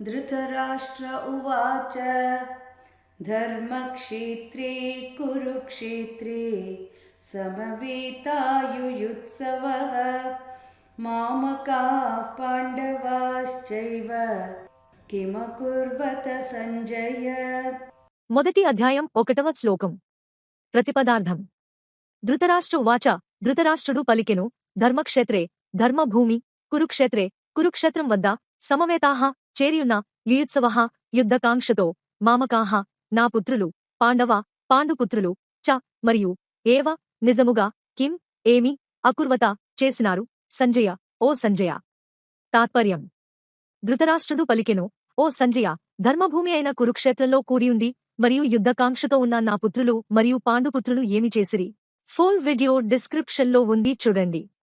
धृतराष्ट्र उवाच धर्मक्षेत्रे कुरुक्षेत्रे समवेतायुयुत्सवः मामकाः पाण्डवाश्चैव किमकुर्वत సంజయ. మొదటి అధ్యాయం 1వ శ్లోకం. ప్రతిపదార్థం. ధృతరాష్ట్ర ఉవాచ ధృతరాష్ట్రుడు పలికెను, ధర్మక్షేత్రే ధర్మభూమి, కురుక్షేత్రే కురుక్షేత్రం వద్ద సమవేతాః చేరియున్న యుయుత్సవః యుద్ధకాంక్షతో మామకాః నా పుత్రులు పాండవ పాండుపుత్రులు చ మరియు ఏవ నిజముగా కిం ఏమి అకుర్వత చేసినారు సంజయ ఓ సంజయ. తాత్పర్యం. ధృతరాష్ట్రుడు పలికెను, ఓ సంజయ, ధర్మభూమి అయిన కురుక్షేత్రంలో కూడియుండి మరియు యుద్ధకాంక్షతో ఉన్న నా పుత్రులు మరియు పాండుపుత్రులు ఏమి చేసిరి? ఫుల్ వీడియో డిస్క్రిప్షన్లో ఉంది చూడండి.